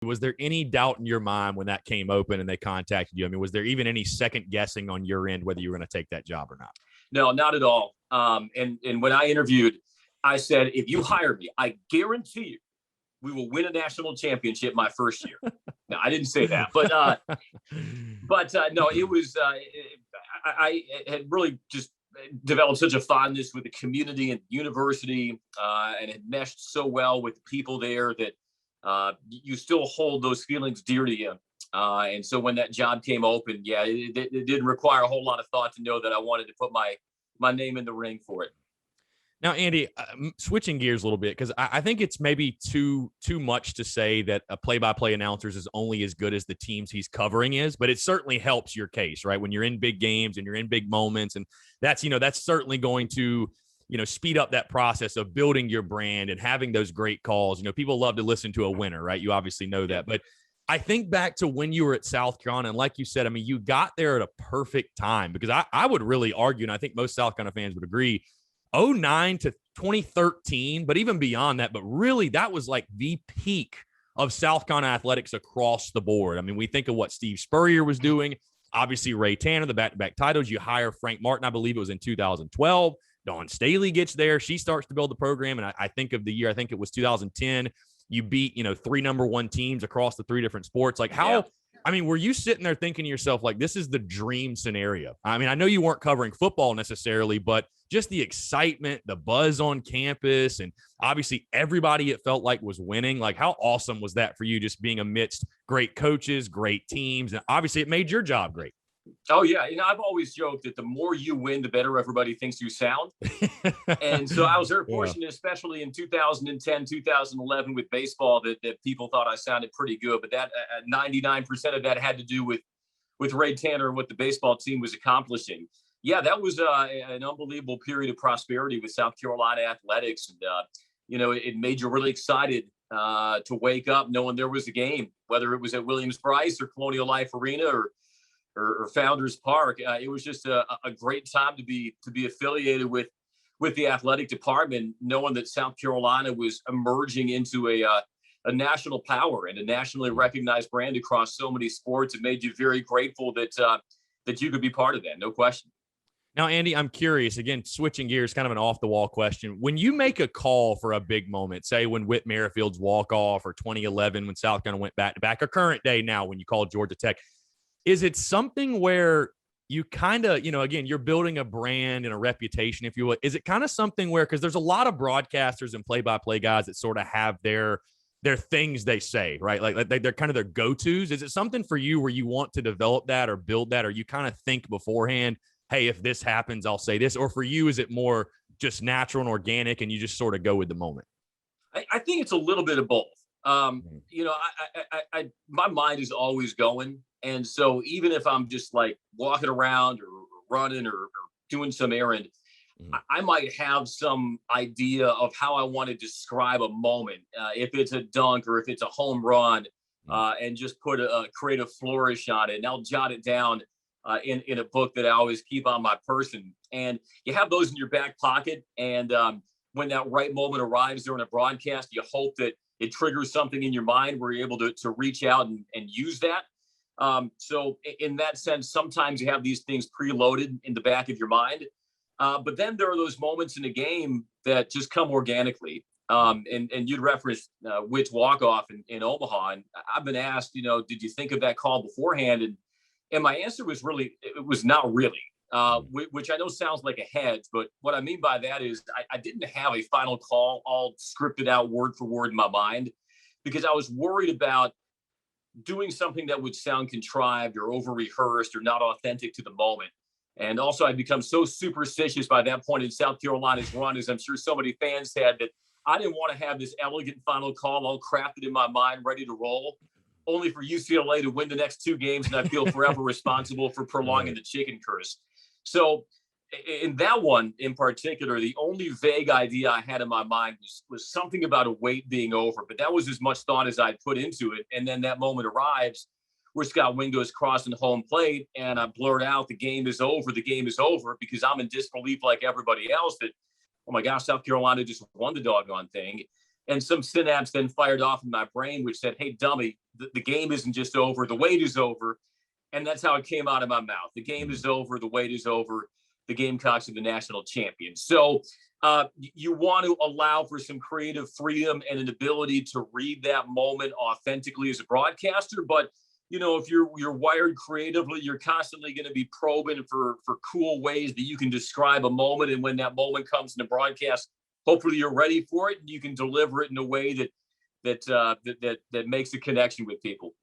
Was there any doubt in your mind when that came open and they contacted you? I mean, was there even any second guessing on your end whether you were going to take that job or not? No, not at all. And when I interviewed, I said, if you hire me, I guarantee you we will win a national championship my first year. No, I didn't say that, but no, it was, I had really just developed such a fondness with the community and university, and it meshed so well with the people there that you still hold those feelings dear to you. And so when that job came open, yeah, it didn't require a whole lot of thought to know that I wanted to put my name in the ring for it. Now, Andy, switching gears a little bit, because I think it's maybe too much to say that a play-by-play announcer is only as good as the teams he's covering is, but it certainly helps your case, right? When you're in big games and you're in big moments, and that's certainly going to, speed up that process of building your brand and having those great calls. People love to listen to a winner, right? You obviously know that, but I think back to when you were at South Carolina, and like you said, I mean, you got there at a perfect time, because I would really argue, and I think most South Carolina fans would agree, 2009 to 2013, but even beyond that, but really that was like the peak of South Carolina athletics across the board. I mean, we think of what Steve Spurrier was doing, obviously Ray Tanner, the back-to-back titles. You hire Frank Martin, I believe it was in 2012. Dawn Staley gets there. She starts to build the program, and I think of the year, I think it was 2010. You beat, 3 number 1 teams across the 3 different sports. Like how, I mean, were you sitting there thinking to yourself, like, this is the dream scenario? I mean, I know you weren't covering football necessarily, but just the excitement, the buzz on campus, and obviously everybody it felt like was winning. Like, how awesome was that for you, just being amidst great coaches, great teams, and obviously it made your job great? Oh, yeah. I've always joked that the more you win, the better everybody thinks you sound. And so I was very fortunate, especially in 2010, 2011 with baseball, that people thought I sounded pretty good. But that 99% of that had to do with Ray Tanner and what the baseball team was accomplishing. Yeah, that was an unbelievable period of prosperity with South Carolina athletics. And, it made you really excited to wake up knowing there was a game, whether it was at Williams-Brice or Colonial Life Arena or Founders Park. It was just a great time to be affiliated with the athletic department, knowing that South Carolina was emerging into a national power and a nationally recognized brand across so many sports. It made you very grateful that you could be part of that. No question. Now, Andy, I'm curious, again, switching gears, kind of an off-the-wall question. When you make a call for a big moment, say when Whit Merrifield's walk-off, or 2011 when South Carolina went back-to-back, or current day now when you call Georgia Tech, is it something where you kind of, again, you're building a brand and a reputation, if you will? Is it kind of something where, because there's a lot of broadcasters and play-by-play guys that sort of have their things they say, right? Like they're kind of their go-tos. Is it something for you where you want to develop that or build that, or you kind of think beforehand, hey, if this happens, I'll say this? Or for you, is it more just natural and organic and you just sort of go with the moment? I think it's a little bit of both. My mind is always going. And so even if I'm just like walking around or running or doing some errand, I might have some idea of how I want to describe a moment. If it's a dunk or if it's a home run, and just put a creative flourish on it. And I'll jot it down in a book that I always keep on my person. And you have those in your back pocket. And when that right moment arrives during a broadcast, you hope that it triggers something in your mind where you're able to reach out and use that. So in that sense, sometimes you have these things preloaded in the back of your mind. But then there are those moments in the game that just come organically. And you'd referenced Witt's walk-off in Omaha. And I've been asked, did you think of that call beforehand? And my answer was it was not really, which I know sounds like a hedge. But what I mean by that is I didn't have a final call all scripted out word for word in my mind, because I was worried about doing something that would sound contrived or over-rehearsed or not authentic to the moment. And also, I'd become so superstitious by that point in South Carolina's run, as I'm sure so many fans had, that I didn't want to have this elegant final call all crafted in my mind, ready to roll, only for UCLA to win the next 2 games, and I feel forever responsible for prolonging the chicken curse. So in that one in particular, the only vague idea I had in my mind was something about a wait being over, but that was as much thought as I'd put into it. And then that moment arrives where Scott Wingo's crossing home plate, and I blurt out, the game is over, because I'm in disbelief like everybody else that, oh my gosh, South Carolina just won the doggone thing. And some synapse then fired off in my brain, which said, hey, dummy, the game isn't just over. The wait is over. And that's how it came out of my mouth. The game is over. The wait is over. The Gamecocks are the national champions. So you want to allow for some creative freedom and an ability to read that moment authentically as a broadcaster. But, if you're wired creatively, you're constantly going to be probing for cool ways that you can describe a moment. And when that moment comes in the broadcast, hopefully you're ready for it and you can deliver it in a way that makes a connection with people.